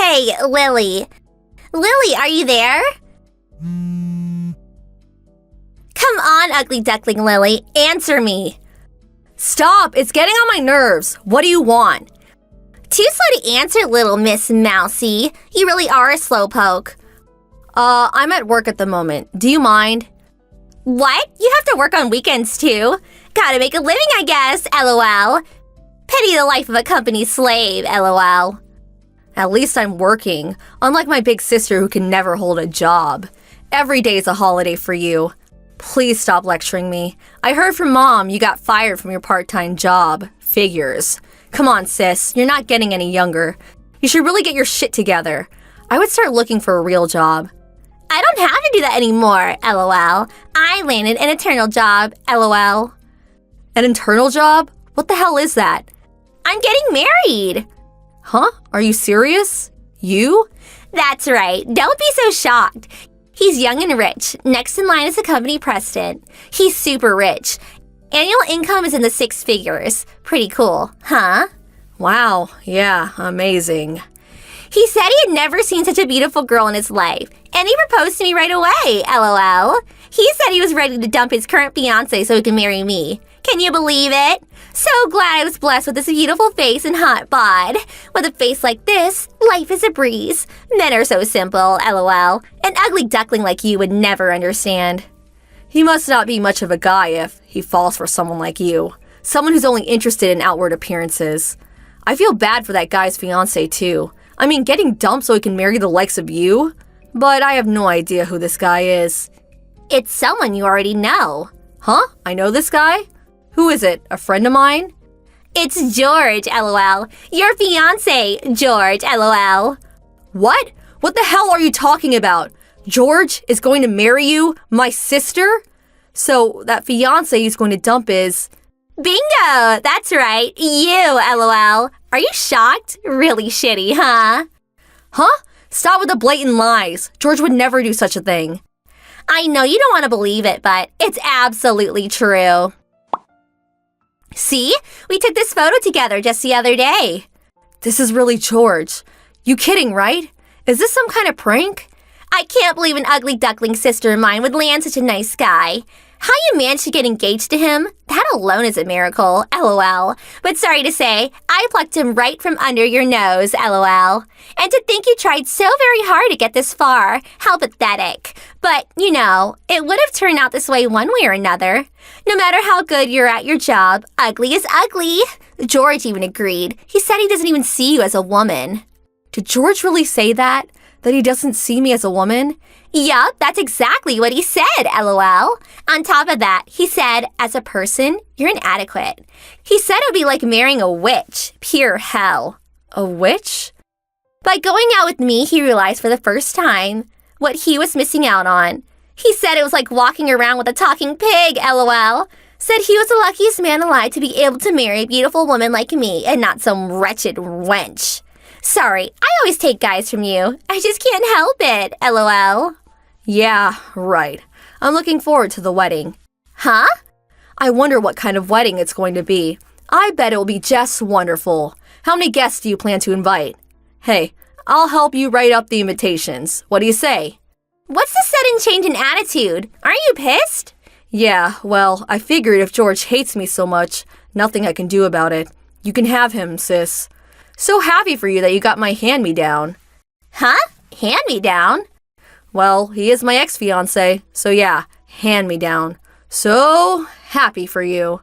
Hey, Lily. Lily, are you there? Come on, ugly duckling Lily, answer me. Stop, it's getting on my nerves. What do you want? Too slow to answer, little Miss Mousy. You really are a slowpoke. I'm at work at the moment. Do you mind? What? You have to work on weekends too? Gotta make a living, I guess, LOL. Pity the life of a company slave, LOL. At least I'm working, unlike my big sister who can never hold a job. Every day is a holiday for you. Please stop lecturing me. I heard from Mom you got fired from your part-time job. Figures. Come on, sis. You're not getting any younger. You should really get your shit together. I would start looking for a real job. I don't have to do that anymore, LOL. I landed an eternal job, LOL. An internal job? What the hell is that? I'm getting married. Huh? Are you serious? You? That's right. Don't be so shocked. He's young and rich. Next in line is the company president. He's super rich. Annual income is in the 6 figures. Pretty cool, huh? Wow, yeah, amazing. He said he had never seen such a beautiful girl in his life, and he proposed to me right away, LOL. He said he was ready to dump his current fiancée so he can marry me. Can you believe it? So glad I was blessed with this beautiful face and hot bod. With a face like this, life is a breeze. Men are so simple, LOL. An ugly duckling like you would never understand. He must not be much of a guy if he falls for someone like you. Someone who's only interested in outward appearances. I feel bad for that guy's fiancée too. I mean, getting dumped so he can marry the likes of you? But I have no idea who this guy is. It's someone you already know. Huh? I know this guy? Who is it? A friend of mine? It's George, LOL. Your fiancé, George, LOL. What? What the hell are you talking about? George is going to marry you? My sister? So that fiancé he's going to dump is... Bingo! That's right. You, LOL. Are you shocked? Really shitty, huh? Huh? Stop with the blatant lies. George would never do such a thing. I know you don't want to believe it, but it's absolutely true. See? We took this photo together just the other day. This is really George. You kidding, right? Is this some kind of prank? I can't believe an ugly duckling sister of mine would land such a nice guy. How you managed to get engaged to him? That alone is a miracle, LOL. But sorry to say, I plucked him right from under your nose, LOL. And to think you tried so very hard to get this far. How pathetic. But, you know, it would have turned out this way one way or another. No matter how good you're at your job, ugly is ugly. George even agreed. He said he doesn't even see you as a woman. Did George really say that? That he doesn't see me as a woman? Yup, that's exactly what he said, LOL. On top of that, he said, as a person, you're inadequate. He said it would be like marrying a witch. Pure hell. A witch? By going out with me, he realized for the first time what he was missing out on. He said it was like walking around with a talking pig, LOL. Said he was the luckiest man alive to be able to marry a beautiful woman like me and not some wretched wench. Sorry, I always take guys from you. I just can't help it, LOL. Yeah, right. I'm looking forward to the wedding. Huh? I wonder what kind of wedding it's going to be. I bet it will be just wonderful. How many guests do you plan to invite? Hey, I'll help you write up the invitations. What do you say? What's the sudden change in attitude? Aren't you pissed? Yeah, well, I figured if George hates me so much, nothing I can do about it. You can have him, sis. So happy for you that you got my hand-me-down. Huh? Hand-me-down? Well, he is my ex-fiancé, so yeah, hand-me-down. So happy for you.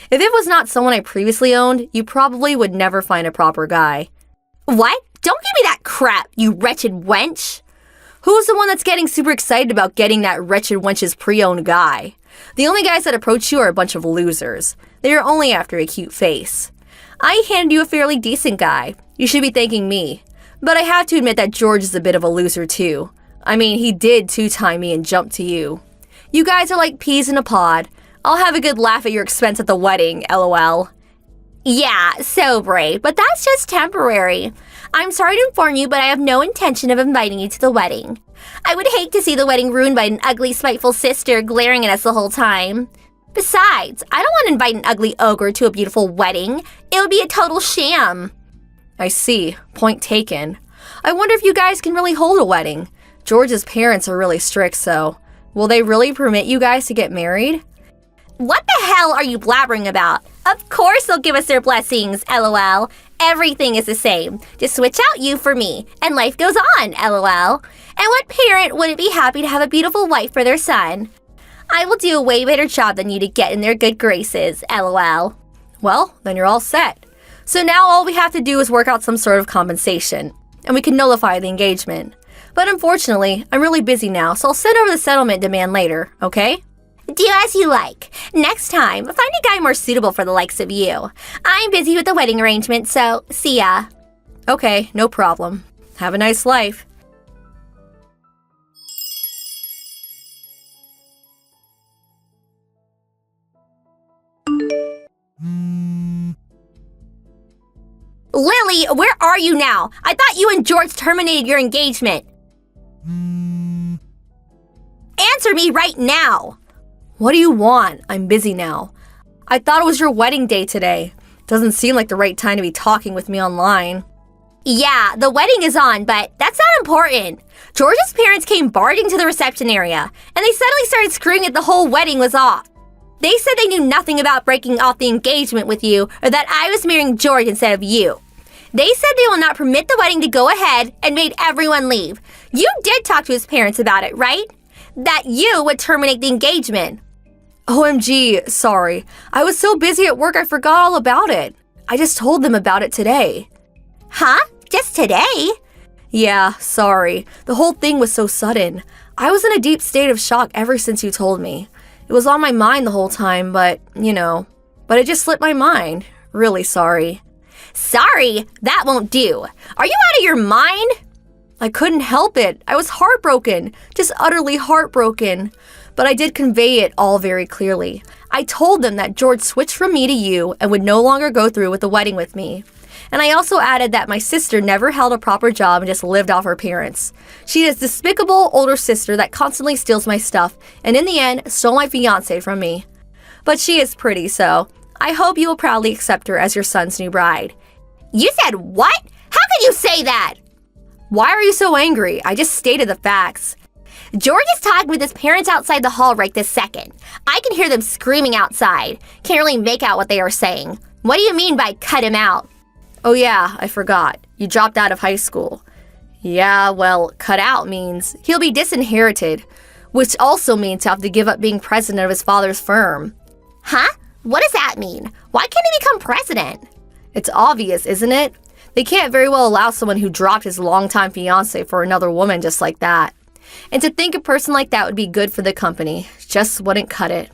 If it was not someone I previously owned, you probably would never find a proper guy. What? Don't give me that crap, you wretched wench. Who's the one that's getting super excited about getting that wretched wench's pre-owned guy? The only guys that approach you are a bunch of losers. They are only after a cute face. I handed you a fairly decent guy. You should be thanking me. But I have to admit that George is a bit of a loser too. I mean, he did two-time me and jump to you. You guys are like peas in a pod. I'll have a good laugh at your expense at the wedding, LOL. Yeah, so brave, but that's just temporary. I'm sorry to inform you, but I have no intention of inviting you to the wedding. I would hate to see the wedding ruined by an ugly, spiteful sister glaring at us the whole time. Besides, I don't want to invite an ugly ogre to a beautiful wedding. It would be a total sham. I see. Point taken. I wonder if you guys can really hold a wedding. George's parents are really strict, so will they really permit you guys to get married? What the hell are you blabbering about? Of course they'll give us their blessings, LOL. Everything is the same. Just switch out you for me, and life goes on, LOL. And what parent wouldn't be happy to have a beautiful wife for their son? I will do a way better job than you to get in their good graces, LOL. Well, then you're all set. So now all we have to do is work out some sort of compensation, and we can nullify the engagement. But unfortunately, I'm really busy now, so I'll send over the settlement demand later, okay? Do as you like. Next time, find a guy more suitable for the likes of you. I'm busy with the wedding arrangement, so see ya. Okay, no problem. Have a nice life. Lily, where are you now? I thought you and George terminated your engagement. Answer me right now. What do you want? I'm busy now. I thought it was your wedding day today. Doesn't seem like the right time to be talking with me online. Yeah, the wedding is on, but that's not important. George's parents came barging to the reception area, and they suddenly started screaming that the whole wedding was off. They said they knew nothing about breaking off the engagement with you, or that I was marrying George instead of you. They said they will not permit the wedding to go ahead and made everyone leave. You did talk to his parents about it, right? That you would terminate the engagement. OMG, sorry. I was so busy at work I forgot all about it. I just told them about it today. Huh? Just today? Yeah, sorry. The whole thing was so sudden. I was in a deep state of shock ever since you told me. It was on my mind the whole time, but it just slipped my mind. Really sorry. Sorry? That won't do. Are you out of your mind? I couldn't help it. I was heartbroken. Just utterly heartbroken. But I did convey it all very clearly. I told them that George switched from me to you and would no longer go through with the wedding with me. And I also added that my sister never held a proper job and just lived off her parents. She is a despicable older sister that constantly steals my stuff and in the end stole my fiancé from me. But she is pretty, so I hope you will proudly accept her as your son's new bride. You said what? How could you say that? Why are you so angry? I just stated the facts. George is talking with his parents outside the hall right this second. I can hear them screaming outside. Can't really make out what they are saying. What do you mean by cut him out? Oh yeah, I forgot. You dropped out of high school. Yeah, well, cut out means he'll be disinherited, which also means he'll have to give up being president of his father's firm. Huh? What does that mean? Why can't he become president? It's obvious, isn't it? They can't very well allow someone who dropped his longtime fiancé for another woman just like that. And to think a person like that would be good for the company just wouldn't cut it.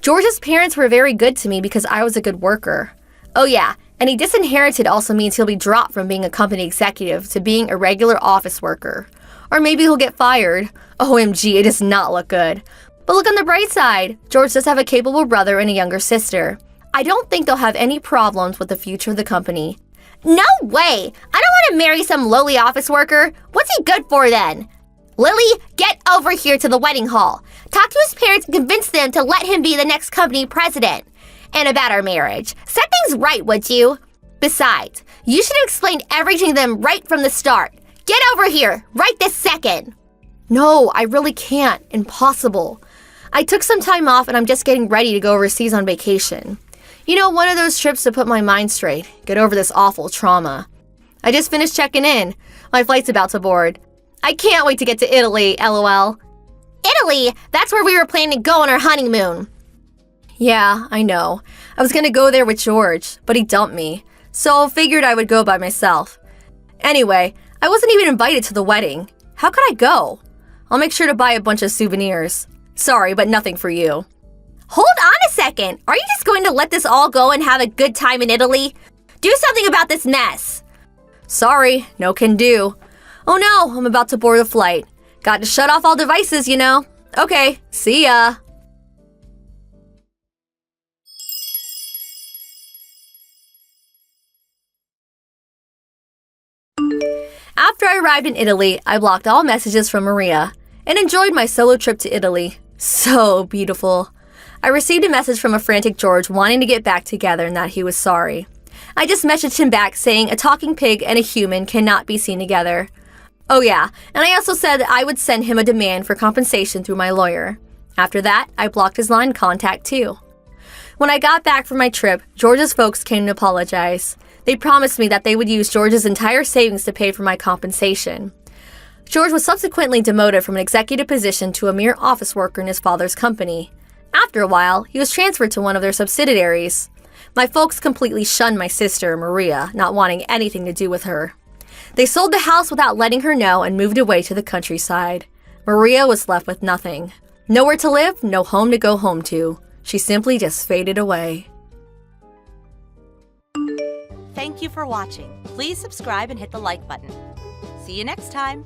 George's parents were very good to me because I was a good worker. Oh yeah, and he disinherited also means he'll be dropped from being a company executive to being a regular office worker. Or maybe he'll get fired. OMG, it does not look good. But look on the bright side. George does have a capable brother and a younger sister. I don't think they'll have any problems with the future of the company. No way! I don't want to marry some lowly office worker. What's he good for then? Lily, get over here to the wedding hall. Talk to his parents and convince them to let him be the next company president. And about our marriage. Set things right, would you? Besides, you should have explained everything to them right from the start. Get over here, right this second. No, I really can't. Impossible. I took some time off and I'm just getting ready to go overseas on vacation. You know, one of those trips to put my mind straight, get over this awful trauma. I just finished checking in. My flight's about to board. I can't wait to get to Italy, LOL. Italy? That's where we were planning to go on our honeymoon. Yeah, I know. I was gonna go there with George, but he dumped me. So I figured I would go by myself. Anyway, I wasn't even invited to the wedding. How could I go? I'll make sure to buy a bunch of souvenirs. Sorry, but nothing for you. Hold on a second. Are you just going to let this all go and have a good time in Italy? Do something about this mess. Sorry, no can do. Oh no, I'm about to board the flight. Got to shut off all devices, you know. Okay, see ya. After I arrived in Italy, I blocked all messages from Maria and enjoyed my solo trip to Italy. So beautiful. I received a message from a frantic George wanting to get back together and that he was sorry. I just messaged him back saying a talking pig and a human cannot be seen together. Oh yeah, and I also said that I would send him a demand for compensation through my lawyer. After that, I blocked his line contact too. When I got back from my trip, George's folks came to apologize. They promised me that they would use George's entire savings to pay for my compensation. George was subsequently demoted from an executive position to a mere office worker in his father's company. After a while, he was transferred to one of their subsidiaries. My folks completely shunned my sister, Maria, not wanting anything to do with her. They sold the house without letting her know and moved away to the countryside. Maria was left with nothing. Nowhere to live, no home to go home to. She simply just faded away. Thank you for watching. Please subscribe and hit the like button. See you next time.